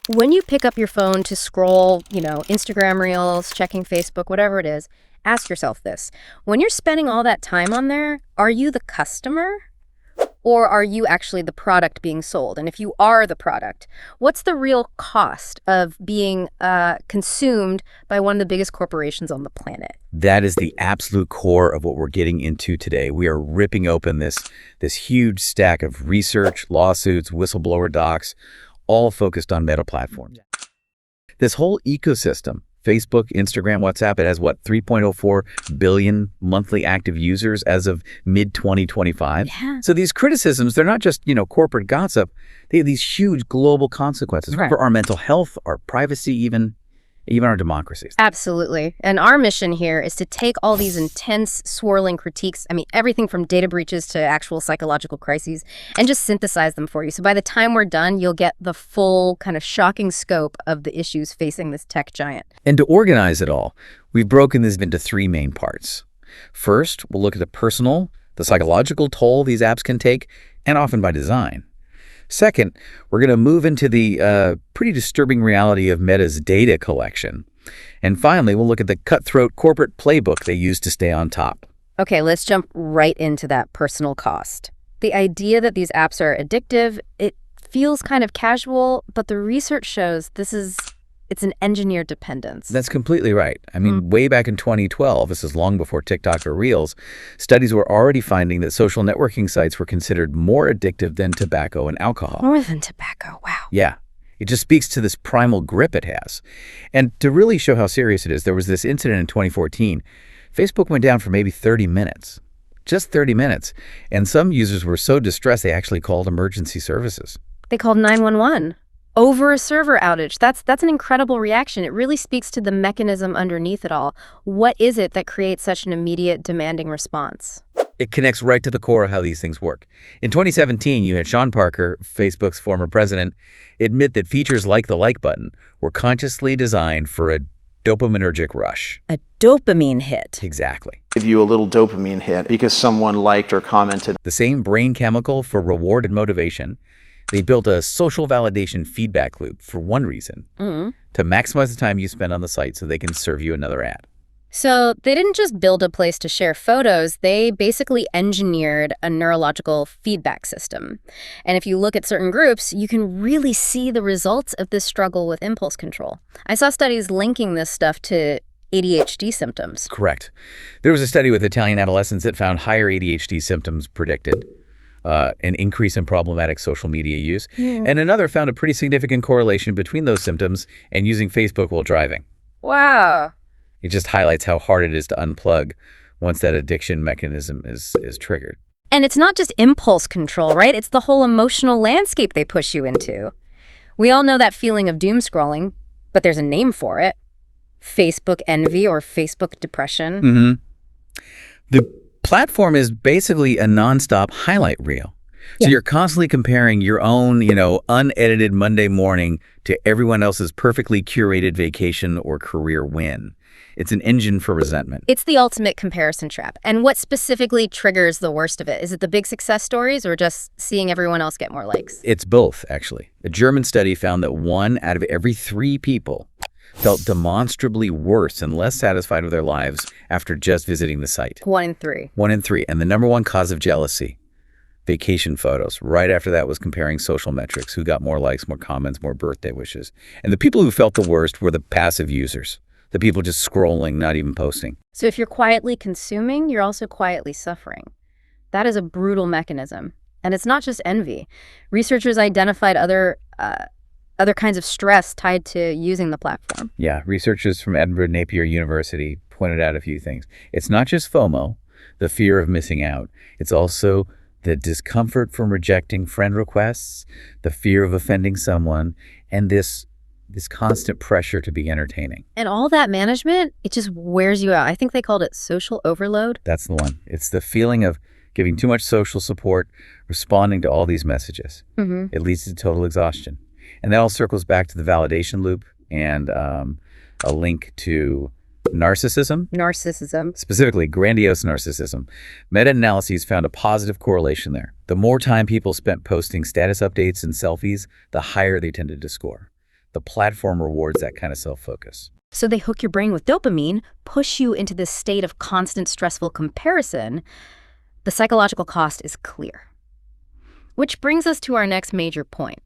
When you pick up your phone to scroll, Instagram Reels, checking Facebook, whatever it is, ask yourself this. When you're spending all that time on there, are you the customer or are you actually the product being sold? And if you are the product, what's the real cost of being consumed by one of the biggest corporations on the planet? That is the absolute core of what we're getting into today. We are ripping open this huge stack of research, lawsuits, whistleblower docs, all focused on Meta platforms. This whole ecosystem, Facebook, Instagram, WhatsApp, it has 3.04 billion monthly active users as of mid-2025. Yeah. So these criticisms, they're not just, corporate gossip. They have these huge global consequences for our mental health, our privacy, even our democracies. Absolutely. And our mission here is to take all these intense, swirling critiques, everything from data breaches to actual psychological crises, and just synthesize them for you. So by the time we're done, you'll get the full kind of shocking scope of the issues facing this tech giant. And to organize it all, we've broken this into three main parts. First, we'll look at the psychological toll these apps can take, and often by design. Second, we're going to move into the pretty disturbing reality of Meta's data collection. And finally, we'll look at the cutthroat corporate playbook they use to stay on top. Okay, let's jump right into that personal cost. The idea that these apps are addictive, it feels kind of casual, but the research shows it's an engineered dependence. That's completely right. Way back in 2012, this is long before TikTok or Reels, studies were already finding that social networking sites were considered more addictive than tobacco and alcohol. More than tobacco, wow. Yeah. It just speaks to this primal grip it has. And to really show how serious it is, there was this incident in 2014. Facebook went down for maybe 30 minutes. Just 30 minutes. And some users were so distressed they actually called emergency services. They called 911. Over a server outage. That's an incredible reaction. It really speaks to the mechanism underneath it all. What is it that creates such an immediate, demanding response? It connects right to the core of how these things work. In 2017, you had Sean Parker, Facebook's former president, admit that features like the like button were consciously designed for a dopaminergic rush. A dopamine hit. Exactly. Give you a little dopamine hit because someone liked or commented. The same brain chemical for reward and motivation. They built a social validation feedback loop for one reason, to maximize the time you spend on the site so they can serve you another ad. So they didn't just build a place to share photos, they basically engineered a neurological feedback system. And if you look at certain groups, you can really see the results of this struggle with impulse control. I saw studies linking this stuff to ADHD symptoms. Correct. There was a study with Italian adolescents that found higher ADHD symptoms predicted. An increase in problematic social media use. And another found a pretty significant correlation between those symptoms and using Facebook while driving. Wow. It just highlights how hard it is to unplug once that addiction mechanism is triggered. And it's not just impulse control, right? It's the whole emotional landscape they push you into. We all know that feeling of doom scrolling, but there's a name for it. Facebook envy or Facebook depression. The platform is basically a nonstop highlight reel. So you're constantly comparing your own, unedited Monday morning to everyone else's perfectly curated vacation or career win. It's an engine for resentment. It's the ultimate comparison trap. And what specifically triggers the worst of it? Is it the big success stories or just seeing everyone else get more likes? It's both, actually. A German study found that 1 out of every 3 people felt demonstrably worse and less satisfied with their lives after just visiting the site. 1 in 3. 1 in 3. And the number one cause of jealousy, vacation photos. Right after that was comparing social metrics, who got more likes, more comments, more birthday wishes. And the people who felt the worst were the passive users, the people just scrolling, not even posting. So if you're quietly consuming, you're also quietly suffering. That is a brutal mechanism. And it's not just envy. Researchers identified other kinds of stress tied to using the platform. Yeah, researchers from Edinburgh Napier University pointed out a few things. It's not just FOMO, the fear of missing out. It's also the discomfort from rejecting friend requests, the fear of offending someone, and this constant pressure to be entertaining. And all that management, it just wears you out. I think they called it social overload. That's the one. It's the feeling of giving too much social support, responding to all these messages. It leads to total exhaustion. And that all circles back to the validation loop and a link to narcissism. Narcissism. Specifically, grandiose narcissism. Meta-analyses found a positive correlation there. The more time people spent posting status updates and selfies, the higher they tended to score. The platform rewards that kind of self-focus. So they hook your brain with dopamine, push you into this state of constant stressful comparison. The psychological cost is clear. Which brings us to our next major point.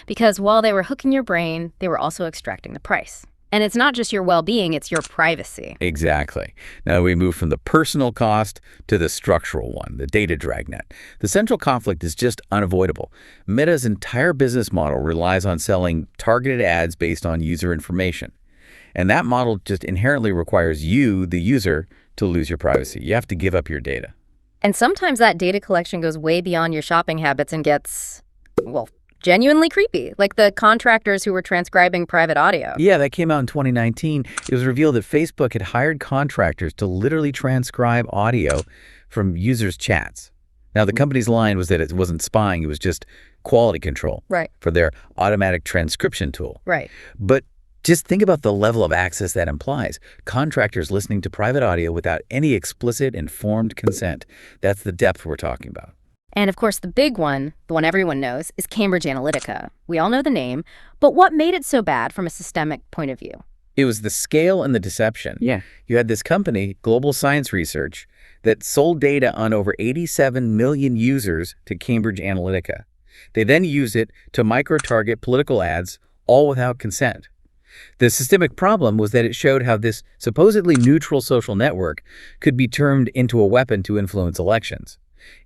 Because while they were hooking your brain, they were also extracting the price. And it's not just your well-being, it's your privacy. Exactly. Now we move from the personal cost to the structural one, the data dragnet. The central conflict is just unavoidable. Meta's entire business model relies on selling targeted ads based on user information. And that model just inherently requires you, the user, to lose your privacy. You have to give up your data. And sometimes that data collection goes way beyond your shopping habits and gets, well, genuinely creepy, like the contractors who were transcribing private audio. Yeah, that came out in 2019. It was revealed that Facebook had hired contractors to literally transcribe audio from users' chats. Now, the company's line was that it wasn't spying, it was just quality control for their automatic transcription tool. Right. But just think about the level of access that implies. Contractors listening to private audio without any explicit, informed consent. That's the depth we're talking about. And of course, the big one, the one everyone knows, is Cambridge Analytica. We all know the name, but what made it so bad from a systemic point of view? It was the scale and the deception. Yeah. You had this company, Global Science Research, that sold data on over 87 million users to Cambridge Analytica. They then used it to micro-target political ads, all without consent. The systemic problem was that it showed how this supposedly neutral social network could be turned into a weapon to influence elections.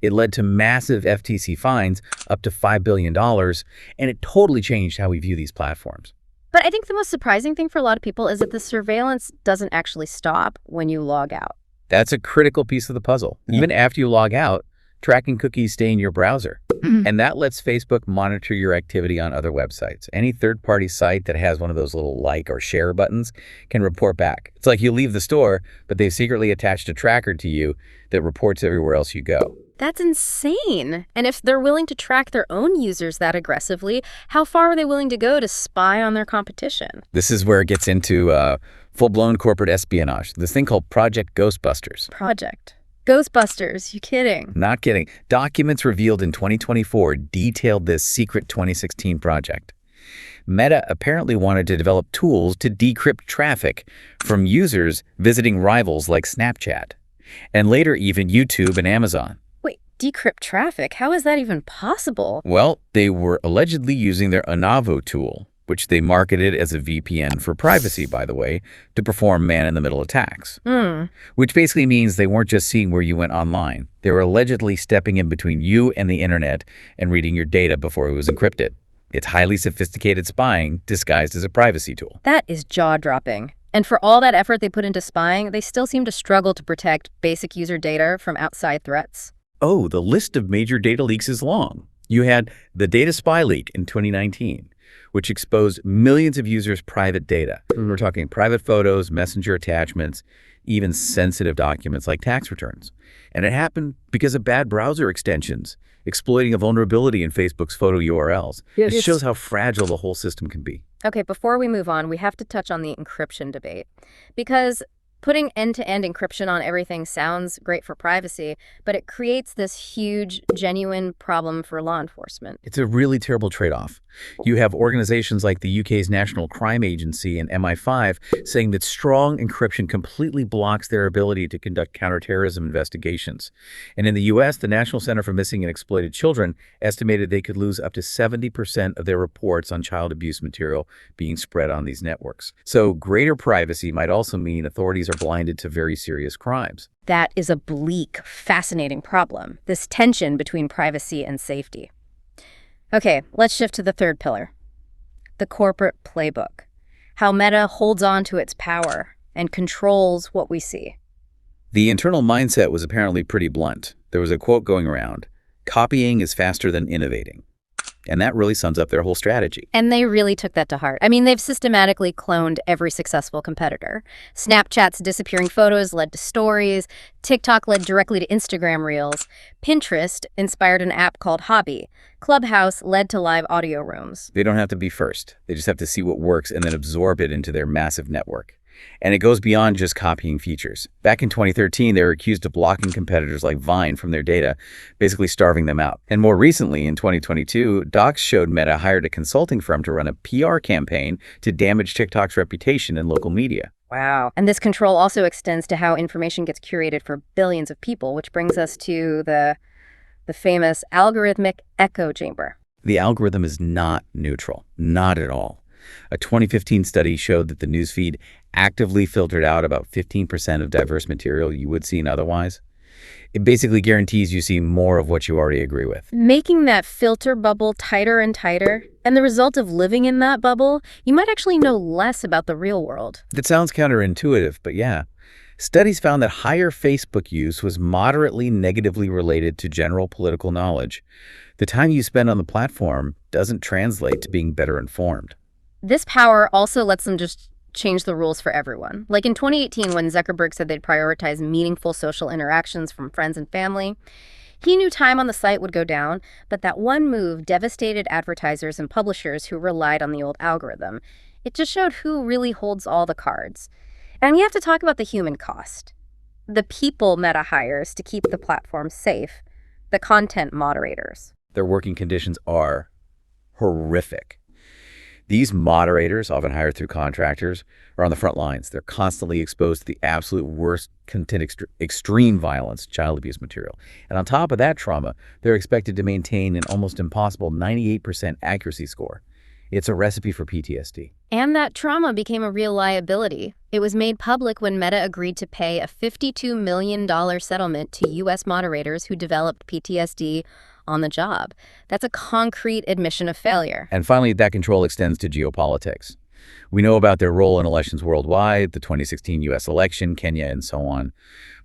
It led to massive FTC fines, up to $5 billion, and it totally changed how we view these platforms. But I think the most surprising thing for a lot of people is that the surveillance doesn't actually stop when you log out. That's a critical piece of the puzzle. Even after you log out, tracking cookies stay in your browser. And that lets Facebook monitor your activity on other websites. Any third-party site that has one of those little like or share buttons can report back. It's like you leave the store, but they've secretly attached a tracker to you that reports everywhere else you go. That's insane. And if they're willing to track their own users that aggressively, how far are they willing to go to spy on their competition? This is where it gets into full-blown corporate espionage, this thing called Project Ghostbusters. Project Ghostbusters, you kidding? Not kidding. Documents revealed in 2024 detailed this secret 2016 project. Meta apparently wanted to develop tools to decrypt traffic from users visiting rivals like Snapchat, and later even YouTube and Amazon. Wait, decrypt traffic? How is that even possible? Well, they were allegedly using their Anavo tool, which they marketed as a VPN for privacy, by the way, to perform man-in-the-middle attacks. Which basically means they weren't just seeing where you went online. They were allegedly stepping in between you and the internet and reading your data before it was encrypted. It's highly sophisticated spying disguised as a privacy tool. That is jaw-dropping. And for all that effort they put into spying, they still seem to struggle to protect basic user data from outside threats. Oh, the list of major data leaks is long. You had the Data Spy leak in 2019. Which exposed millions of users' private data. We're talking private photos, messenger attachments, even sensitive documents like tax returns. And it happened because of bad browser extensions, exploiting a vulnerability in Facebook's photo URLs. It shows how fragile the whole system can be. Okay, before we move on, we have to touch on the encryption debate. Because putting end-to-end encryption on everything sounds great for privacy, but it creates this huge, genuine problem for law enforcement. It's a really terrible trade-off. You have organizations like the UK's National Crime Agency and MI5 saying that strong encryption completely blocks their ability to conduct counterterrorism investigations. And in the US, the National Center for Missing and Exploited Children estimated they could lose up to 70% of their reports on child abuse material being spread on these networks. So greater privacy might also mean authorities are blinded to very serious crimes. That is a bleak, fascinating problem, this tension between privacy and safety. Okay, let's shift to the third pillar, the corporate playbook, how Meta holds on to its power and controls what we see. The internal mindset was apparently pretty blunt. There was a quote going around, "Copying is faster than innovating." And that really sums up their whole strategy. And they really took that to heart. I mean, they've systematically cloned every successful competitor. Snapchat's disappearing photos led to stories. TikTok led directly to Instagram Reels. Pinterest inspired an app called Hobby. Clubhouse led to live audio rooms. They don't have to be first. They just have to see what works and then absorb it into their massive network. And it goes beyond just copying features. Back in 2013, they were accused of blocking competitors like Vine from their data, basically starving them out. And more recently, in 2022, docs showed Meta hired a consulting firm to run a PR campaign to damage TikTok's reputation in local media. Wow. And this control also extends to how information gets curated for billions of people, which brings us to the famous algorithmic echo chamber. The algorithm is not neutral, not at all. A 2015 study showed that the newsfeed actively filtered out about 15% of diverse material you would see otherwise. It basically guarantees you see more of what you already agree with. Making that filter bubble tighter and tighter, and the result of living in that bubble, you might actually know less about the real world. That sounds counterintuitive, but yeah. Studies found that higher Facebook use was moderately negatively related to general political knowledge. The time you spend on the platform doesn't translate to being better informed. This power also lets them just change the rules for everyone. Like in 2018, when Zuckerberg said they'd prioritize meaningful social interactions from friends and family, he knew time on the site would go down, but that one move devastated advertisers and publishers who relied on the old algorithm. It just showed who really holds all the cards. And we have to talk about the human cost. The people Meta hires to keep the platform safe, the content moderators. Their working conditions are horrific. These moderators, often hired through contractors, are on the front lines. They're constantly exposed to the absolute worst content, extreme violence, child abuse material. And on top of that trauma, they're expected to maintain an almost impossible 98% accuracy score. It's a recipe for PTSD. And that trauma became a real liability. It was made public when Meta agreed to pay a $52 million settlement to U.S. moderators who developed PTSD on the job. That's a concrete admission of failure. And finally, that control extends to geopolitics. We know about their role in elections worldwide, the 2016 U.S. election, Kenya, and so on.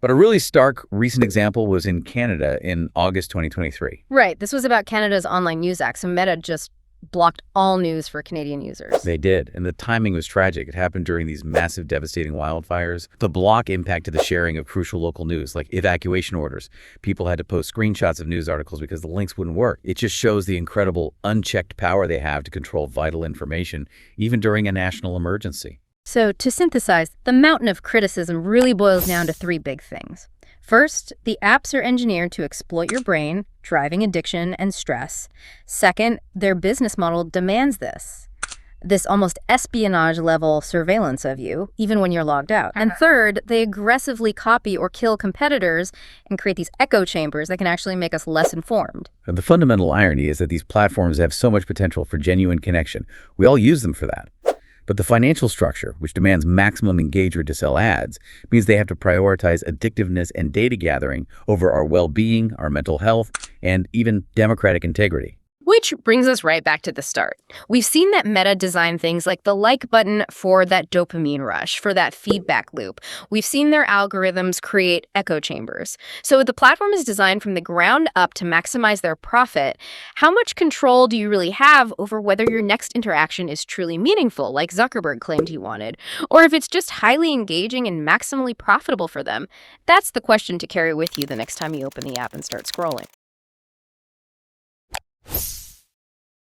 But a really stark recent example was in Canada in August 2023. Right. This was about Canada's Online News Act, so Meta just blocked all news for Canadian users. They did, and the timing was tragic. It happened during these massive, devastating wildfires. The block impacted the sharing of crucial local news, like evacuation orders. People had to post screenshots of news articles because the links wouldn't work. It just shows the incredible, unchecked power they have to control vital information, even during a national emergency. So, to synthesize, the mountain of criticism really boils down to three big things. First, the apps are engineered to exploit your brain, driving addiction and stress. Second, their business model demands this almost espionage-level surveillance of you, even when you're logged out. And third, they aggressively copy or kill competitors and create these echo chambers that can actually make us less informed. And the fundamental irony is that these platforms have so much potential for genuine connection. We all use them for that. But the financial structure, which demands maximum engagement to sell ads, means they have to prioritize addictiveness and data gathering over our well-being, our mental health, and even democratic integrity. Which brings us right back to the start. We've seen that Meta design things like the like button for that dopamine rush, for that feedback loop. We've seen their algorithms create echo chambers. So the platform is designed from the ground up to maximize their profit. How much control do you really have over whether your next interaction is truly meaningful, like Zuckerberg claimed he wanted, or if it's just highly engaging and maximally profitable for them? That's the question to carry with you the next time you open the app and start scrolling.